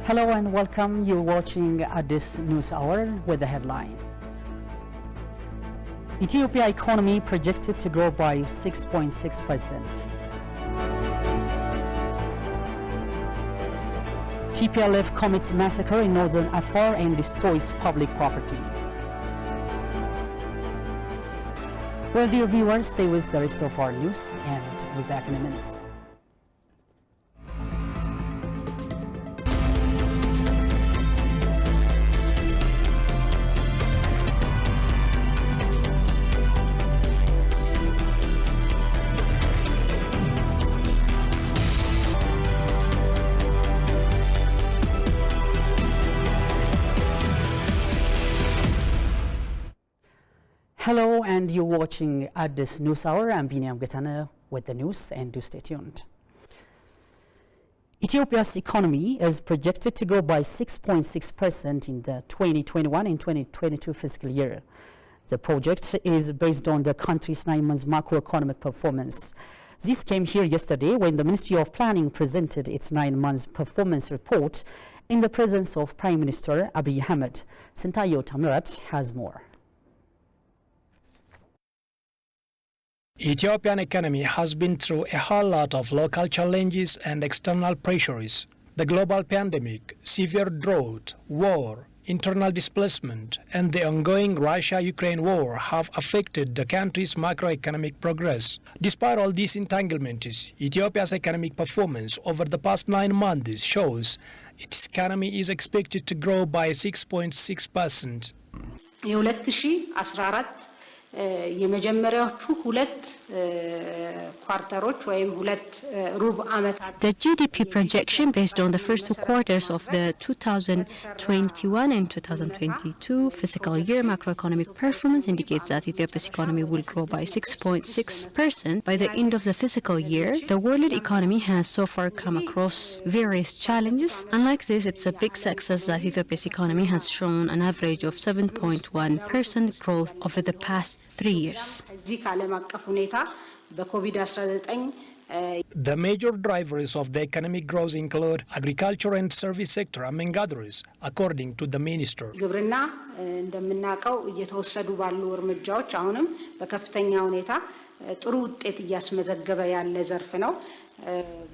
Hello and welcome. You're watching Addis News Hour with the headline. Ethiopia economy projected to grow by 6.6%. TPLF commits massacre in northern Afar and destroys public property. Well, dear viewers, stay with the rest of our news and we'll be back in a minute. Hello, and you're watching Addis News Hour. I'm Binyam Getana with the news, and do stay tuned. Ethiopia's economy is projected to grow by 6.6% in the 2021 and 2022 fiscal year. The project is based on the country's 9 months macroeconomic performance. This came here yesterday when the Ministry of Planning presented its 9 months performance report in the presence of Prime Minister Abiy Ahmed. Sentayo Tamirat has more. Ethiopian economy has been through a whole lot of local challenges and external pressures. The global pandemic, severe drought, war, internal displacement, and the ongoing Russia-Ukraine war have affected the country's macroeconomic progress. Despite all these entanglements, Ethiopia's economic performance over the past 9 months shows its economy is expected to grow by 6.6%. The GDP projection based on the first 2 quarters of the 2021 and 2022 fiscal year macroeconomic performance indicates that Ethiopia's economy will grow by 6.6% by the end of the fiscal year. The world economy has so far come across various challenges. Unlike this, it's a big success that Ethiopia's economy has shown an average of 7.1% growth over the past 3 years. The major drivers of the economic growth include agriculture and service sector, among others, according to the minister.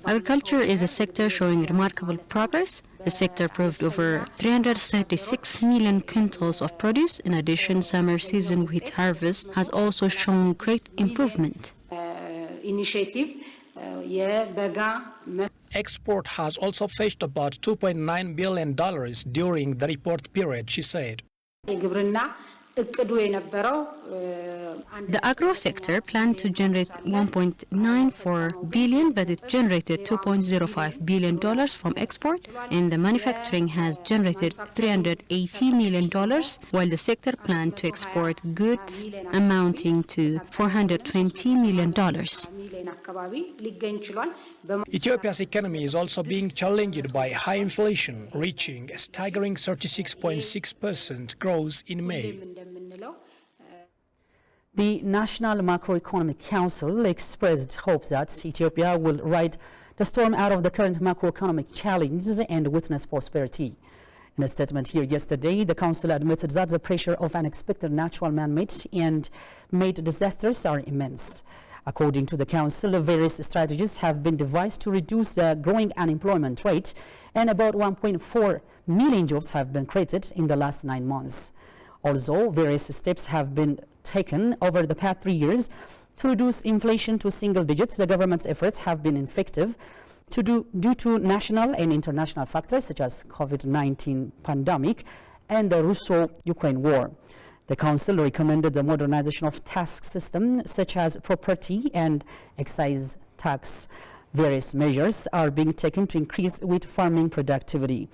Agriculture is a sector showing remarkable progress. The sector proved over 336 million quintals of produce. In addition, summer season wheat harvest has also shown great improvement. Export has also fetched about $2.9 billion during the report period, she said. The agro sector planned to generate 1.94 billion, but it generated $2.05 billion from export, and the manufacturing has generated $380 million, while the sector planned to export goods amounting to $420 million. Ethiopia's economy is also being challenged by high inflation, reaching a staggering 36.6% growth in May. The National Macroeconomic Council expressed hopes that Ethiopia will ride the storm out of the current macroeconomic challenges and witness prosperity. In a statement here yesterday, the Council admitted that the pressure of unexpected natural man-made and made disasters are immense. According to the Council, various strategies have been devised to reduce the growing unemployment rate, and about 1.4 million jobs have been created in the last 9 months. Although various steps have been taken over the past 3 years to reduce inflation to single digits, the government's efforts have been ineffective due to national and international factors such as COVID-19 pandemic and the Russo-Ukraine war. The Council recommended the modernization of tax systems such as property and excise tax. Various measures are being taken to increase wheat farming productivity.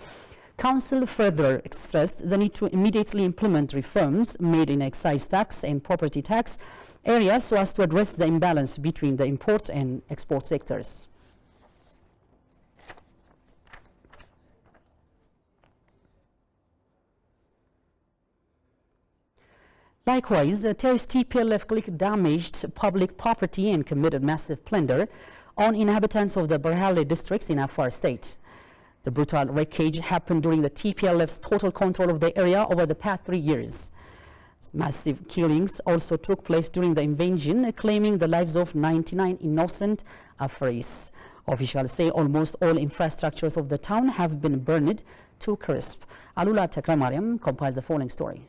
Council further stressed the need to immediately implement reforms made in excise tax and property tax areas so as to address the imbalance between the import and export sectors. Likewise, the terrorist TPLF clique damaged public property and committed massive plunder on inhabitants of the Barhale district in Afar state. The brutal wreckage happened during the TPLF's total control of the area over the past 3 years. Massive killings also took place during the invasion, claiming the lives of 99 innocent Afaris. Officials say almost all infrastructures of the town have been burned to crisp. Alula Takramariam compiles the following story.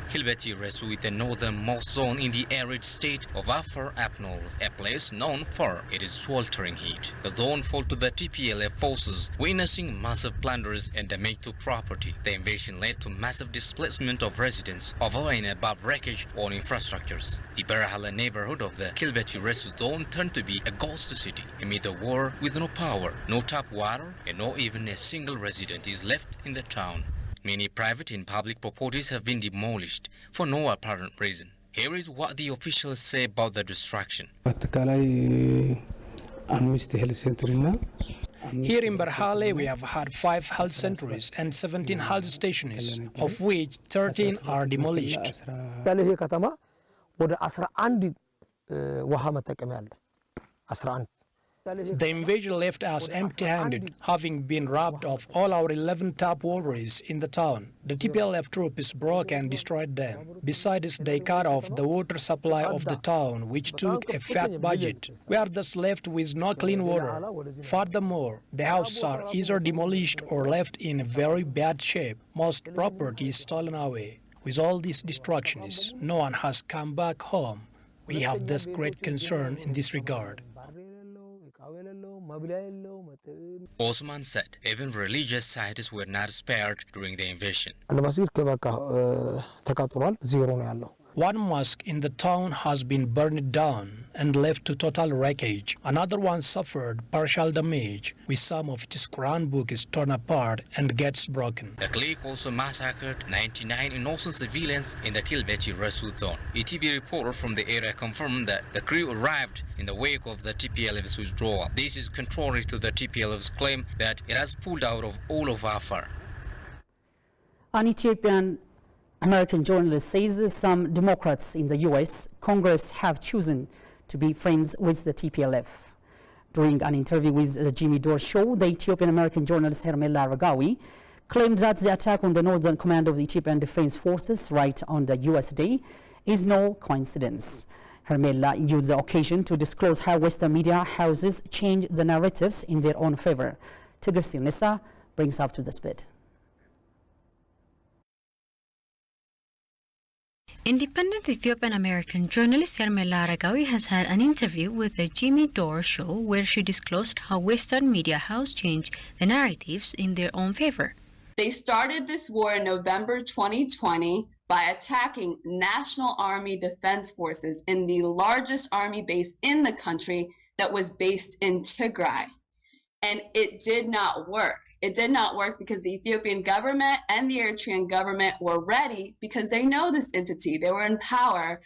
Kilbeti rests with the northernmost zone in the arid state of Afar up north, a place known for its sweltering heat. The zone fell to the TPLF forces, witnessing massive plunders and damage to property. The invasion led to massive displacement of residents, over and above wreckage on infrastructures. The Barahala neighborhood of the Kilbeti Resu zone turned to be a ghost city amid the war with no power, no tap water, and not even a single resident is left in the town. Many private and public properties have been demolished for no apparent reason. Here is what the officials say about the destruction. Here in Barhale, we have had 5 health centers and 17 health stations, of which 13 are demolished. The invasion left us empty-handed, having been robbed of all our 11 tap waters in the town. The TPLF troops broke and destroyed them. Besides, they cut off the water supply of the town, which took a fat budget. We are thus left with no clean water. Furthermore, the houses are either demolished or left in very bad shape. Most property is stolen away. With all these destructions, no one has come back home. We have thus great concern in this regard. Osman said even religious sites were not spared during the invasion. One mosque in the town has been burned down and left to total wreckage. Another one suffered partial damage, with some of its Quran books torn apart and gates broken. The clique also massacred 99 innocent civilians in the Kilbeti Resu zone. ETB reporter from the area confirmed that the crew arrived in the wake of the TPLF's withdrawal. This is contrary to the TPLF's claim that it has pulled out of all of Afar. An Ethiopian American journalist says some Democrats in the U.S. Congress have chosen to be friends with the TPLF. During an interview with the Jimmy Dore Show, the Ethiopian American journalist Hermela Aragawi claimed that the attack on the Northern Command of the Ethiopian Defense Forces right on the U.S. Day is no coincidence. Hermela used the occasion to disclose how Western media houses change the narratives in their own favor. Tigris Nissa brings up to the speed. Independent Ethiopian American journalist Hermela Aragawi has had an interview with the Jimmy Dore Show where she disclosed how Western media houses change the narratives in their own favor. They started this war in November 2020 by attacking National Army Defense Forces in the largest army base in the country that was based in Tigray. And it did not work. It did not work because the Ethiopian government and the Eritrean government were ready because they know this entity. They were in power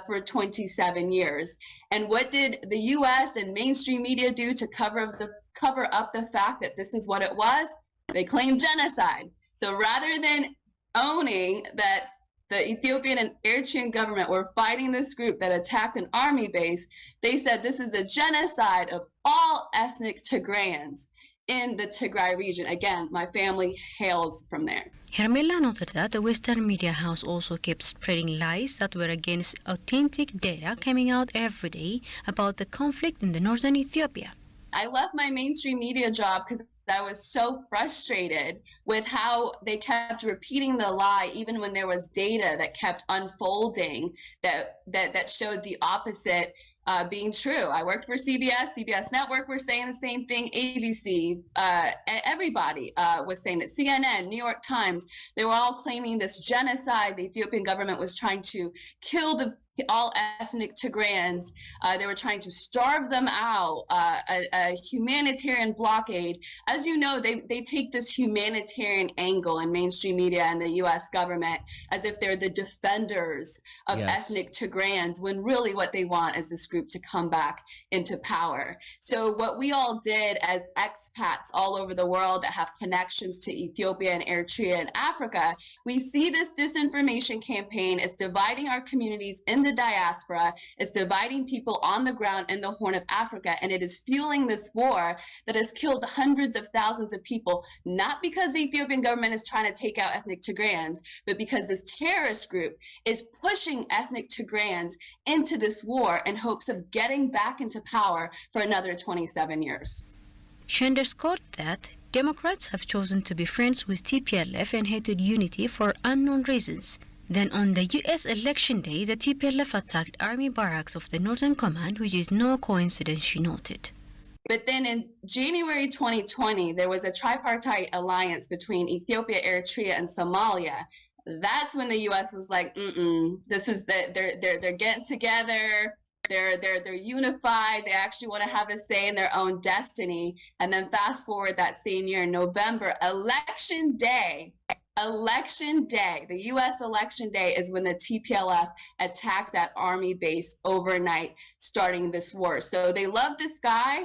for 27 years. And what did the U.S. and mainstream media do to cover up the fact that this is what it was? They claimed genocide. So rather than owning that the Ethiopian and Eritrean government were fighting this group that attacked an army base, they said this is a genocide of all ethnic Tigrayans in the Tigray region. Again, my family hails from there. Hermela noted that the Western media house also kept spreading lies that were against authentic data coming out every day about the conflict in the northern Ethiopia. I left my mainstream media job because I was so frustrated with how they kept repeating the lie, even when there was data that kept unfolding that showed the opposite being true. I worked for CBS Network were saying the same thing, ABC, everybody was saying it, CNN, New York Times, they were all claiming this genocide. The Ethiopian government was trying to kill all ethnic Tigrayans. They were trying to starve them out, a humanitarian blockade. As you know, they take this humanitarian angle in mainstream media and the US government as if they're the defenders of ethnic Tigrayans, when really what they want is this group to come back into power. So what we all did as expats all over the world that have connections to Ethiopia and Eritrea and Africa, we see this disinformation campaign is dividing our communities in in the diaspora. It's dividing people on the ground in the Horn of Africa, and it is fueling this war that has killed hundreds of thousands of people, not because the Ethiopian government is trying to take out ethnic Tigrayans, but because this terrorist group is pushing ethnic Tigrayans into this war in hopes of getting back into power for another 27 years. She underscored that Democrats have chosen to be friends with TPLF and hated unity for unknown reasons. Then on the US election day, the TPLF attacked army barracks of the Northern Command, which is no coincidence, she noted. But then in January 2020, there was a tripartite alliance between Ethiopia, Eritrea, and Somalia. That's when the U.S. was like, this is they're getting together. They're unified. They actually want to have a say in their own destiny. And then fast forward that same year, November, election day, the U.S. election day is when the TPLF attacked that army base overnight, starting this war. So they love this guy,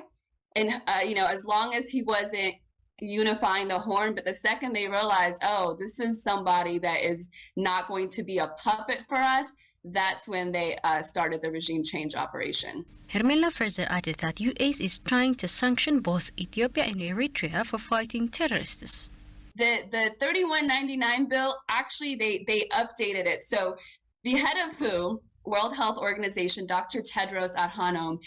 and as long as he wasn't unifying the Horn, but the second they realized, oh, this is somebody that is not going to be a puppet for us, that's when they started the regime change operation. Hermela further added that US is trying to sanction both Ethiopia and Eritrea for fighting terrorists. The 3199 bill, actually, they updated it. So the head of WHO, World Health Organization, Dr. Tedros Adhanom,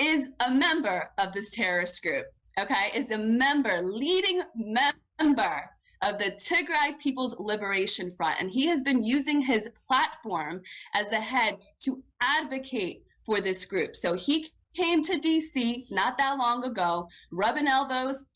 is a member of this terrorist group, okay? Is a leading member of the Tigray People's Liberation Front. And he has been using his platform as the head to advocate for this group. So he came to DC not that long ago, rubbing elbows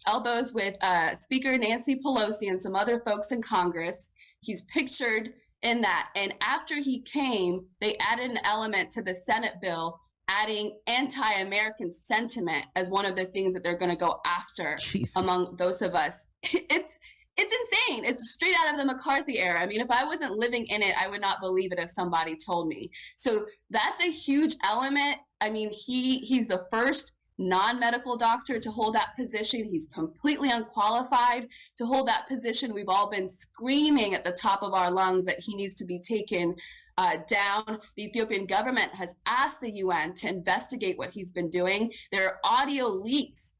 with Speaker Nancy Pelosi and some other folks in Congress. He's pictured in that. And after he came, they added an element to the Senate bill, adding anti-American sentiment as one of the things that they're going to go after among those of us. It's insane. It's straight out of the McCarthy era. I mean, if I wasn't living in it, I would not believe it if somebody told me. So that's a huge element. I mean, he's the first non-medical doctor to hold that position. He's completely unqualified to hold that position. We've all been screaming at the top of our lungs that he needs to be taken down. The Ethiopian government has asked the UN to investigate what he's been doing. There are audio leaks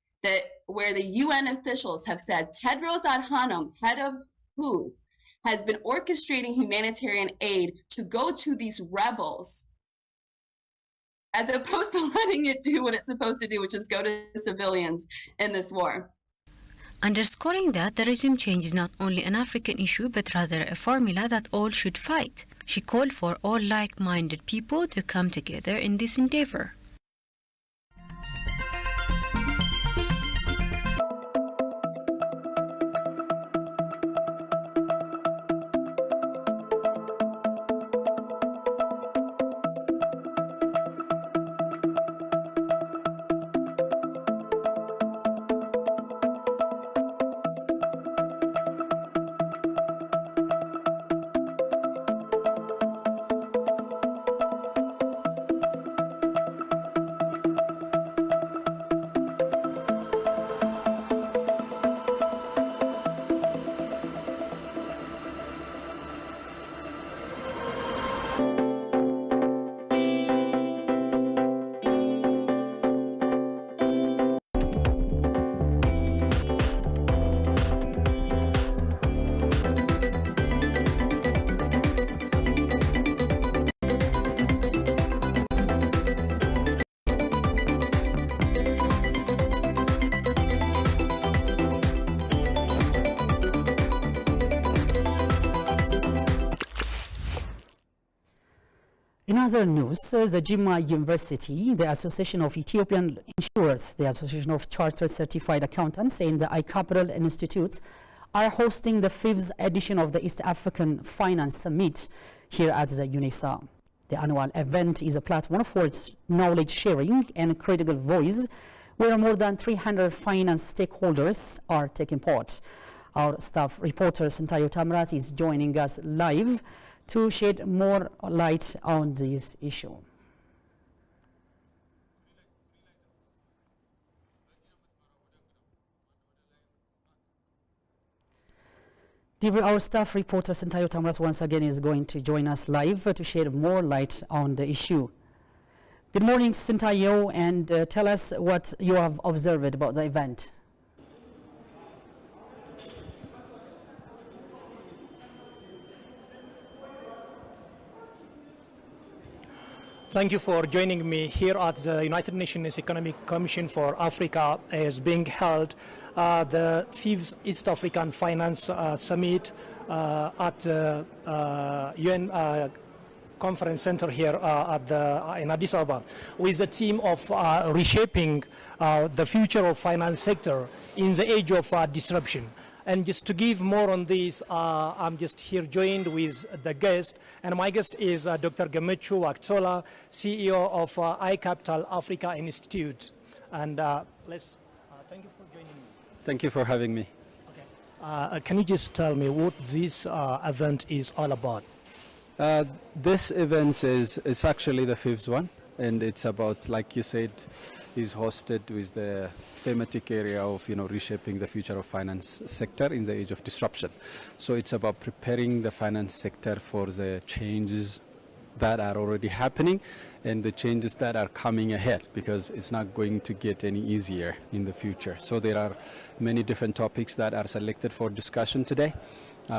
where the UN officials have said Tedros Adhanom, head of WHO, has been orchestrating humanitarian aid to go to these rebels, as opposed to letting it do what it's supposed to do, which is go to civilians in this war. Underscoring that the regime change is not only an African issue, but rather a formula that all should fight. She called for all like-minded people to come together in this endeavor. In other news, the Jimma University, the Association of Ethiopian Insurers, the Association of Chartered Certified Accountants, and the iCapital Institute are hosting the 5th edition of the East African Finance Summit here at the UNISA. The annual event is a platform for knowledge sharing and critical voice, where more than 300 finance stakeholders are taking part. Our staff reporter Sintayo Tamrat is joining us live to shed more light on this issue. Our staff reporter Sintayo Tamras once again is going to join us live to shed more light on the issue. Good morning, Sintayo, and tell us what you have observed about the event. Thank you for joining me here at the United Nations Economic Commission for Africa is being held the 5th East African Finance Summit at the UN Conference Center here in Addis Ababa with the theme of reshaping the future of finance sector in the age of disruption. And just to give more on this, I'm just here joined with the guest, and my guest is Dr. Gamechu Waktola, CEO of iCapital Africa Institute. And thank you for joining me. Thank you for having me. Okay. Can you just tell me what this event is all about? This event is actually the 5th one, and it's about, like you said, is hosted with the thematic area of reshaping the future of finance sector in the age of disruption. So it's about preparing the finance sector for the changes that are already happening and the changes that are coming ahead, because it's not going to get any easier in the future. So there are many different topics that are selected for discussion today.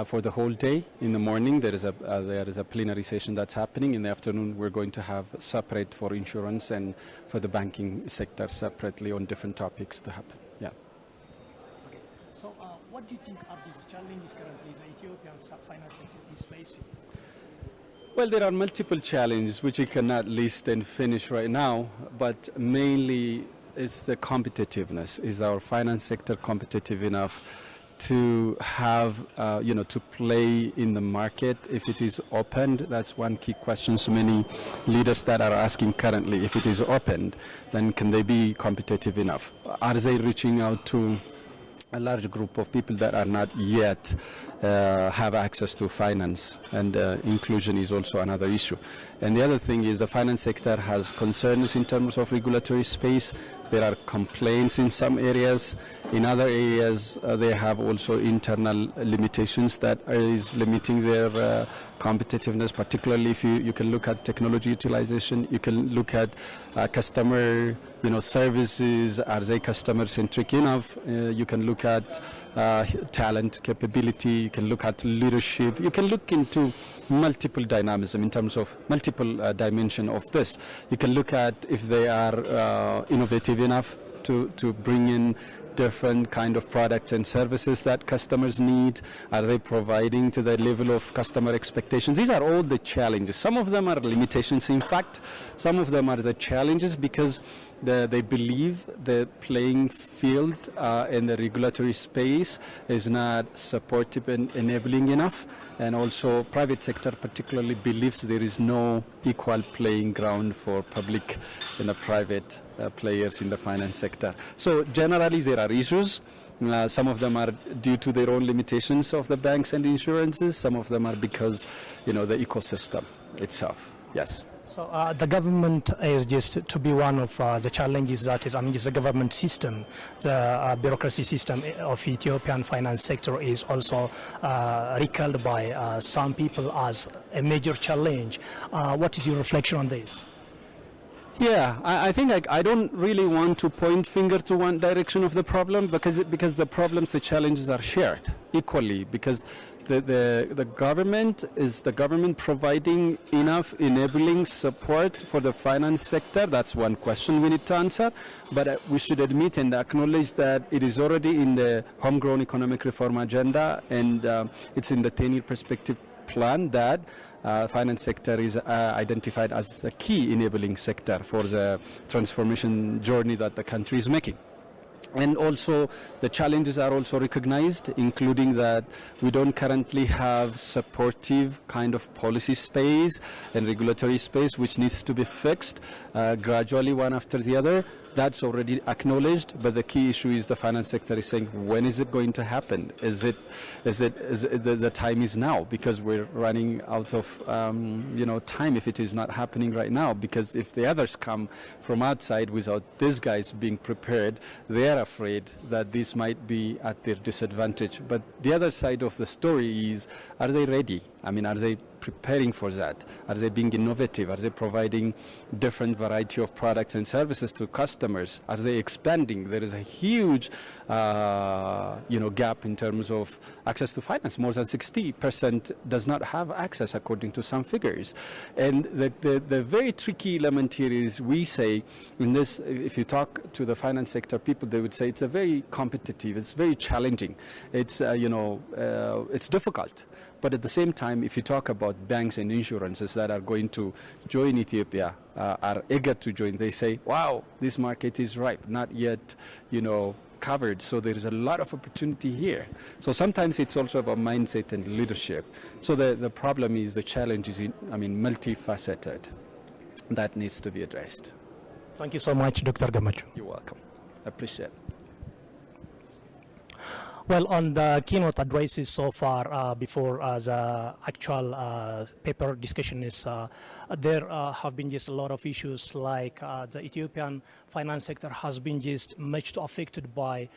For the whole day. In the morning there is a plenary session that's happening. In the afternoon we're going to have separate for insurance and for the banking sector separately on different topics to happen. Yeah. Okay. So what do you think are the challenges currently the Ethiopian finance sector is facing? Well, there are multiple challenges which you cannot list and finish right now, but mainly it's the competitiveness. Is our finance sector competitive enough to have, to play in the market if it is opened? That's one key question so many leaders that are asking currently. If it is opened, then can they be competitive enough? Are they reaching out to a large group of people that are not yet have access to finance? And inclusion is also another issue. And the other thing is the finance sector has concerns in terms of regulatory space. There are complaints in some areas. In other areas, they have also internal limitations that is limiting their competitiveness, particularly if you can look at technology utilization, you can look at customer services. Are they customer centric enough? You can look at talent capability, you can look at leadership, you can look into multiple dynamism in terms of multiple dimension of this. You can look at if they are innovative enough to bring in different kind of products and services that customers need. Are they providing to the level of customer expectations? These are all the challenges. Some of them are limitations, in fact. Some of them are the challenges because they believe the playing field and the regulatory space is not supportive and enabling enough. And also private sector particularly believes there is no equal playing ground for public and private players in the finance sector. So generally there are issues. Some of them are due to their own limitations of the banks and insurances. Some of them are because, the ecosystem itself. Yes. So the government is just to be one of the challenges that is, just the government system, the bureaucracy system of Ethiopian finance sector is also recalled by some people as a major challenge. What is your reflection on this? Yeah, I think I don't really want to point finger to one direction of the problem because the problems, the challenges are shared equally, because the government is the government providing enough enabling support for the finance sector. That's one question we need to answer, but we should admit and acknowledge that it is already in the homegrown economic reform agenda, and it's in the 10-year perspective plan that finance sector is identified as the key enabling sector for the transformation journey that the country is making. And also the challenges are also recognized, including that we don't currently have supportive kind of policy space and regulatory space, which needs to be fixed gradually one after the other. That's already acknowledged, but the key issue is the finance sector is saying, when is it going to happen? The time is now, because we're running out of time if it is not happening right now, because if the others come from outside without these guys being prepared, they are afraid that this might be at their disadvantage. But the other side of the story is, are they ready? I mean, are they preparing for that? Are they being innovative? Are they providing different variety of products and services to customers? Are they expanding? There is a huge gap in terms of access to finance. More than 60% does not have access, according to some figures. And the very tricky element here is, we say in this, if you talk to the finance sector people, they would say it's a very competitive, it's very challenging, it's it's difficult. But at the same time, if you talk about banks and insurances that are going to join Ethiopia, are eager to join, they say, wow, this market is ripe, not yet, covered. So there is a lot of opportunity here. So sometimes it's also about mindset and leadership. So the problem is, the challenge is, multifaceted. That needs to be addressed. Thank you so much, Dr. Gamacho. You're welcome. I appreciate it. Well, on the keynote addresses so far, before the actual paper discussion is, there have been just a lot of issues, like the Ethiopian finance sector has been just much affected by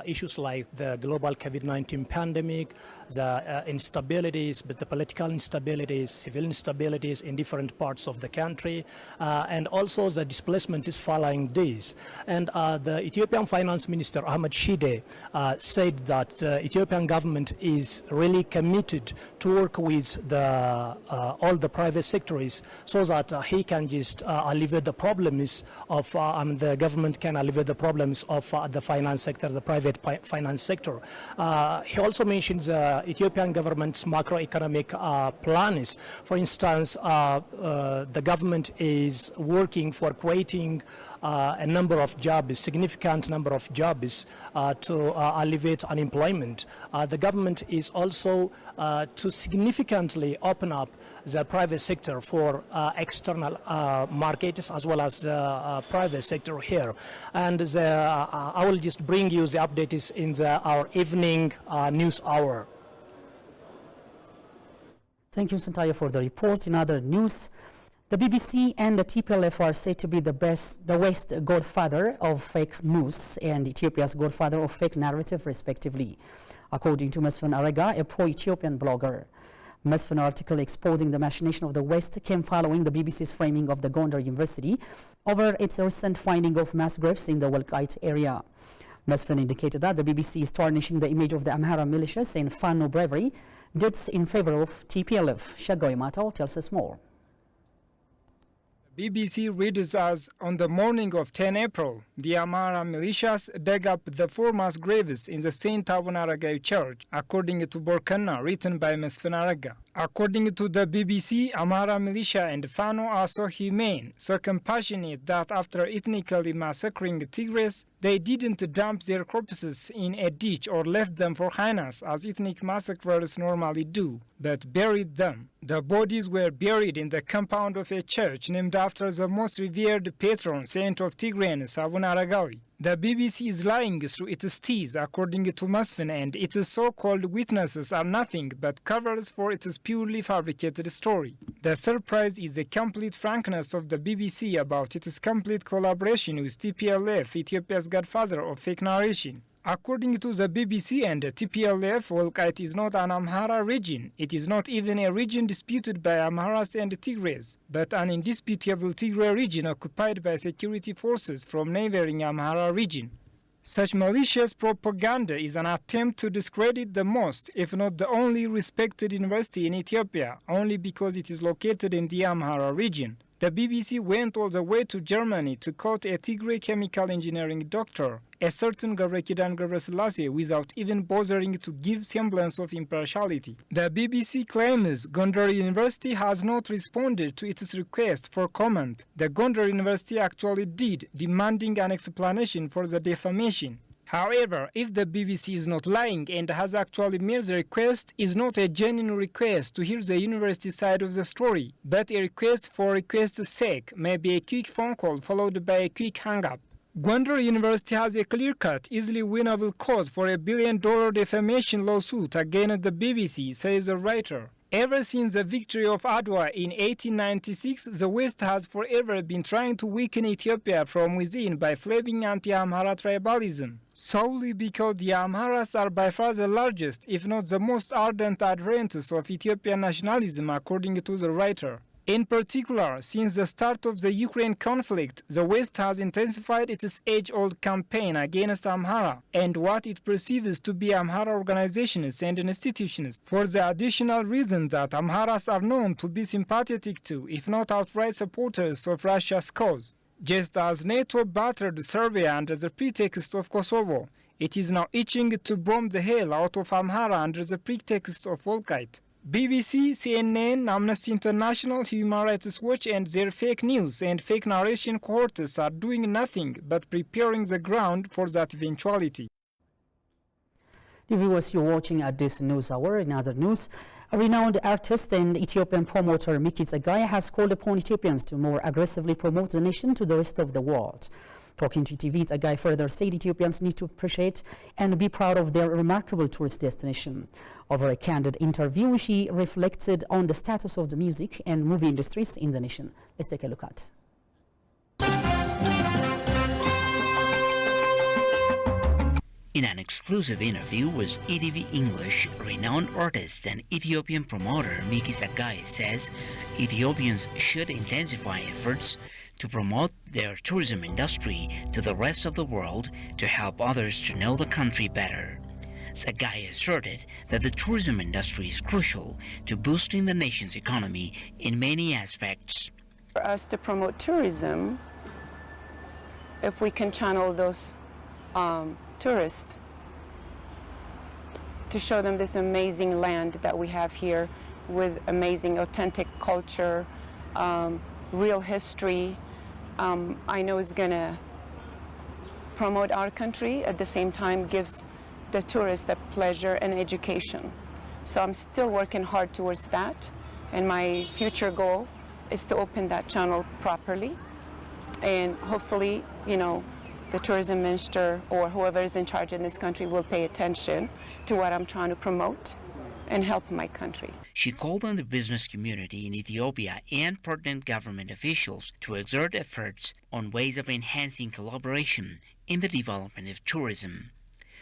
issues like the global COVID-19 pandemic, the instabilities, but the political instabilities, civil instabilities in different parts of the country, and also the displacement is following this. And the Ethiopian finance minister, Ahmed Shide, said that the Ethiopian government is really committed to work with all the private sectors, so that he can just alleviate the problems of, the government can alleviate the problems of the finance sector, the private finance sector. He also mentions the Ethiopian government's macroeconomic plans. For instance, the government is working for creating a number of jobs, significant number of jobs to alleviate unemployment. The government is also to significantly open up the private sector for external markets, as well as the private sector here. And I will just bring you the updates in our evening news hour. Thank you, Santaya, for the report. In other news, the BBC and the TPLF are said to be the West godfather of fake news and Ethiopia's godfather of fake narrative, respectively, according to Mesfin Arega, a pro-Ethiopian blogger. Mesfin's article exposing the machination of the West came following the BBC's framing of the Gondar University over its recent finding of mass graves in the Walqait area. Mesfin indicated that the BBC is tarnishing the image of the Amhara militias and Fano bravery deeds in favor of TPLF. Shagoy Matao tells us more. BBC reads us, on the morning of 10 April, the Amhara militias dug up the 4 mass graves in the St. Abun Aragai Church, according to Borkanna, written by Mesfin Arega. According to the BBC, Amhara militia and Fano are so humane, so compassionate that after ethnically massacring Tigres, they didn't dump their corpses in a ditch or left them for hyenas as ethnic massacres normally do, but buried them. The bodies were buried in the compound of a church named after the most revered patron saint of Tigranes, Abun Aragawi. The BBC is lying through its teeth, according to Mesfin, and its so-called witnesses are nothing but covers for its purely fabricated story. The surprise is the complete frankness of the BBC about its complete collaboration with TPLF, Ethiopia's godfather of fake narration. According to the BBC and TPLF, Walqait is not an Amhara region. It is not even a region disputed by Amharas and Tigres, but an indisputable Tigray region occupied by security forces from neighboring Amhara region. Such malicious propaganda is an attempt to discredit the most, if not the only respected university in Ethiopia, only because it is located in the Amhara region. The BBC went all the way to Germany to quote a Tigray chemical engineering doctor, a certain Gavrekidan Gavreselassie, without even bothering to give semblance of impartiality. The BBC claims Gondar University has not responded to its request for comment. The Gondar University actually did, demanding an explanation for the defamation. However, if the BBC is not lying and has actually made the request, is not a genuine request to hear the university side of the story, but a request for request's sake, maybe a quick phone call followed by a quick hang-up. Gondar University has a clear-cut, easily winnable cause for $1 billion defamation lawsuit against the BBC, says the writer. Ever since the victory of Adwa in 1896, the West has forever been trying to weaken Ethiopia from within by flaming anti-Amhara tribalism, solely because the Amharas are by far the largest, if not the most ardent adherents of Ethiopian nationalism, according to the writer. In particular, since the start of the Ukraine conflict, the West has intensified its age-old campaign against Amhara and what it perceives to be Amhara organizations and institutions, for the additional reason that Amharas are known to be sympathetic to, if not outright supporters of Russia's cause. Just as NATO battered Serbia under the pretext of Kosovo, it is now itching to bomb the hell out of Amhara under the pretext of Volkite. BBC, CNN, Amnesty International, Human Rights Watch and their fake news and fake narration cohorts are doing nothing but preparing the ground for that eventuality. The viewers, you're watching at this news hour. In other news, a renowned artist and Ethiopian promoter Miki Tsaggaye has called upon Ethiopians to more aggressively promote the nation to the rest of the world. Talking to TV, Tsaggaye further said Ethiopians need to appreciate and be proud of their remarkable tourist destination. Over a candid interview, she reflected on the status of the music and movie industries in the nation. Let's take a look at. In an exclusive interview with ETV English, renowned artist and Ethiopian promoter Miki Tsaggaye says Ethiopians should intensify efforts to promote their tourism industry to the rest of the world to help others to know the country better. Tsaggaye asserted that the tourism industry is crucial to boosting the nation's economy in many aspects. For us to promote tourism, if we can channel those tourists to show them this amazing land that we have here with amazing authentic culture, real history, I know is going to promote our country, at the same time gives the tourists the pleasure and education. So I'm still working hard towards that, and my future goal is to open that channel properly, and hopefully, you know, the tourism minister or whoever is in charge in this country will pay attention to what I'm trying to promote and help my country. She called on the business community in Ethiopia and pertinent government officials to exert efforts on ways of enhancing collaboration in the development of tourism.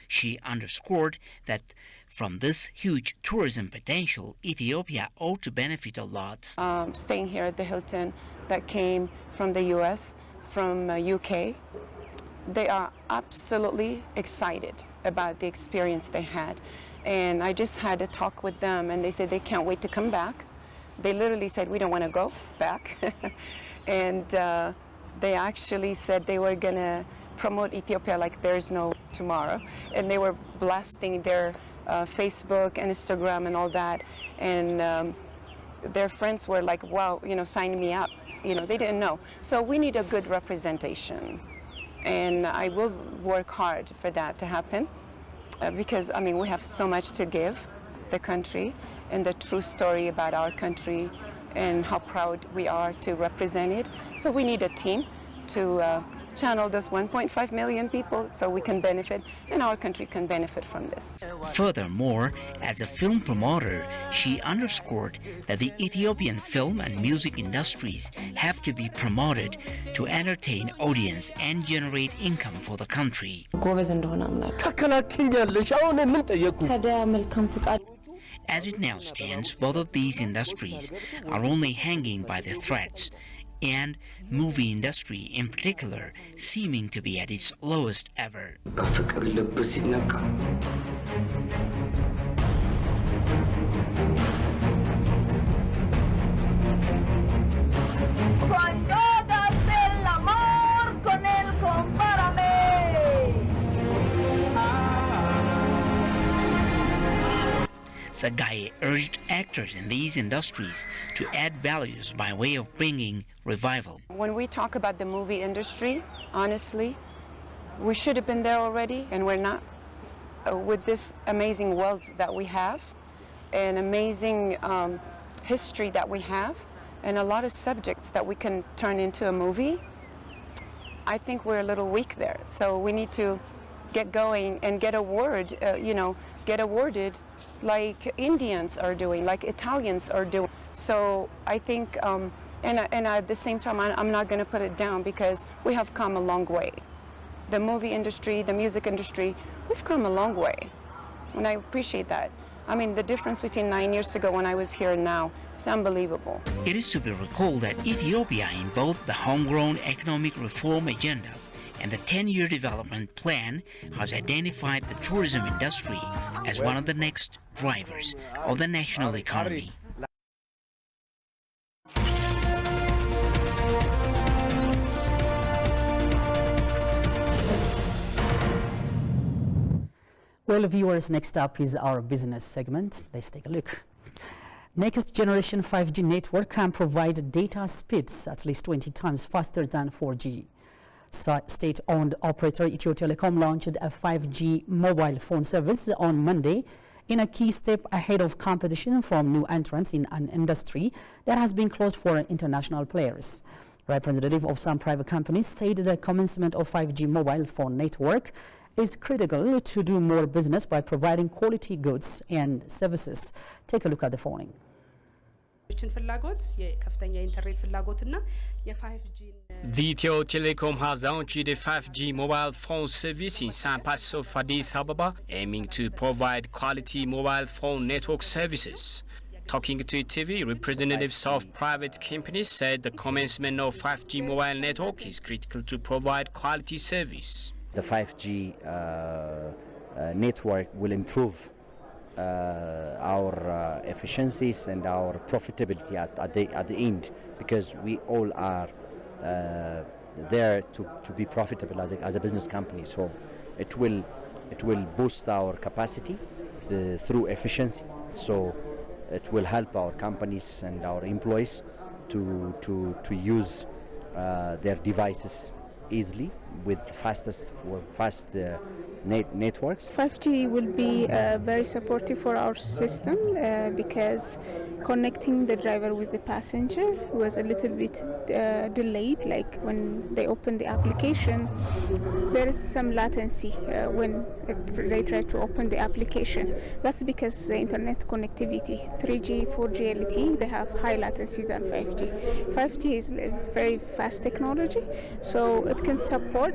She underscored that from this huge tourism potential, Ethiopia ought to benefit a lot. Staying here at the Hilton that came from the US, from UK, they are absolutely excited about the experience they had. And I just had a talk with them, and they said they can't wait to come back. They literally said, we don't want to go back. And they actually said they were going to promote Ethiopia like there's no tomorrow. And they were blasting their Facebook and Instagram and all that. And their friends were like, wow, you know, sign me up. You know, they didn't know. So we need a good representation. And I will work hard for that to happen. Because, I mean, we have so much to give the country, and the true story about our country and how proud we are to represent it. So we need a team to channel those 1.5 million people so we can benefit and our country can benefit from this. Furthermore, as a film promoter, she underscored that the Ethiopian film and music industries have to be promoted to entertain audience and generate income for the country. As it now stands, both of these industries are only hanging by the threads, and movie industry in particular seeming to be at its lowest ever. Tsaggaye urged actors in these industries to add values by way of bringing revival. When we talk about the movie industry, honestly, we should have been there already, and we're not. With this amazing wealth that we have, an amazing history that we have, and a lot of subjects that we can turn into a movie, I think we're a little weak there. So we need to get going and get get awarded like Indians are doing, like Italians are doing. So I think, and at the same time, I'm not going to put it down because we have come a long way. The movie industry, the music industry, we've come a long way. And I appreciate that. I mean, the difference between 9 years ago when I was here and now is unbelievable. It is to be recalled that Ethiopia, in both the homegrown economic reform agenda and the 10-year development plan, has identified the tourism industry as one of the next drivers of the national economy. Well, viewers, next up is our business segment. Let's take a look. Next generation 5G network can provide data speeds at least 20 times faster than 4G. State-owned operator Ethio Telecom launched a 5G mobile phone service on Monday in a key step ahead of competition from new entrants in an industry that has been closed for international players. Representative of some private companies said the commencement of 5G mobile phone network is critical to do more business by providing quality goods and services. Take a look at the phoning. The Ethio Telecom has launched a 5G mobile phone service in San Paso of Addis Ababa, aiming to provide quality mobile phone network services. Talking to TV, representatives of private companies said the commencement of 5G mobile network is critical to provide quality service. The 5G network will improve our efficiencies and our profitability at the end, because we all are there to be profitable as a business company. So it will boost our capacity through efficiency. So it will help our companies and our employees to use their devices easily with fast networks. 5G will be very supportive for our system because connecting the driver with the passenger was a little bit delayed. Like when they open the application, there is some latency when they try to open the application. That's because the internet connectivity, 3G, 4G LTE, they have high latency than 5G. 5G is a very fast technology, so it can support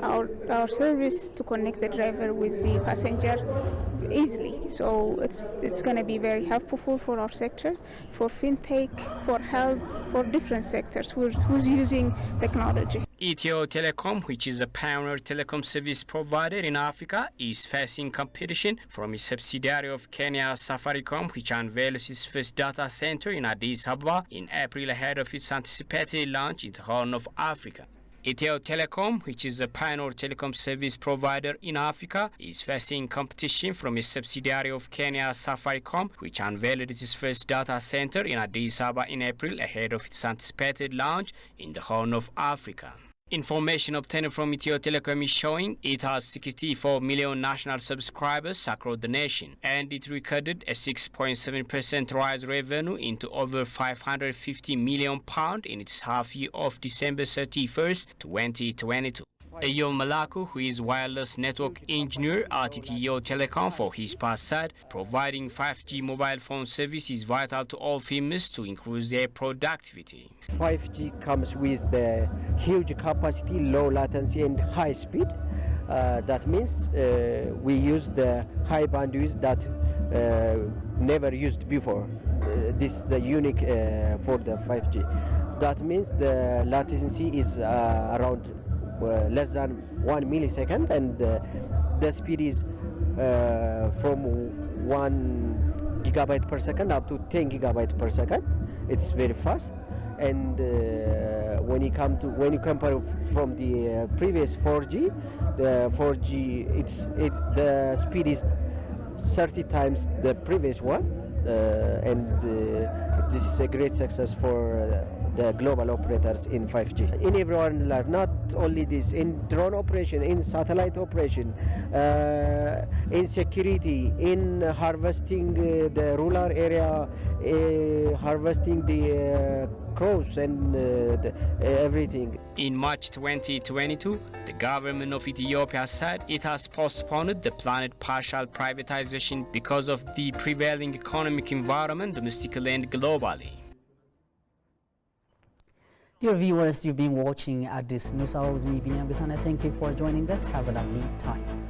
our service to connect the driver with the passenger easily. So it's going to be very helpful for our sector, for fintech, for health, for different sectors who's using technology. Ethio Telecom, which is a pioneer telecom service provider in Africa, is facing competition from a subsidiary of Kenya, Safaricom, which unveils its first data center in Addis Ababa in April ahead of its anticipated launch in the Horn of Africa. Ethio Telecom, which is a pioneer telecom service provider in Africa, is facing competition from a subsidiary of Kenya, Safaricom, which unveiled its first data center in Addis Ababa in April ahead of its anticipated launch in the Horn of Africa. Information obtained from Ethio Telecom is showing it has 64 million national subscribers across the nation, and it recorded a 6.7% rise revenue into over £550 million in its half year of December 31st, 2022. Ayom Malaku, who is wireless network engineer at Ethio Telecom, for his part said providing 5G mobile phone service is vital to all firms to increase their productivity. 5G comes with the huge capacity, low latency and high speed. That means we use the high bandwidth that never used before. This is the unique for the 5G. That means the latency is around less than 1 millisecond, and the speed is from 1 gigabyte per second up to 10 gigabyte per second. It's very fast, and when you compare from the previous 4G, the 4G the speed is 30 times the previous one, and this is a great success for the global operators in 5G. In everyone's life, not only this, in drone operation, in satellite operation, in security, in harvesting the rural area, harvesting the crops and everything. In March 2022, the government of Ethiopia said it has postponed the planned partial privatization because of the prevailing economic environment domestically and globally. Dear viewers, you've been watching at this news hour with me, Binyam Bitana. Thank you for joining us. Have a lovely time.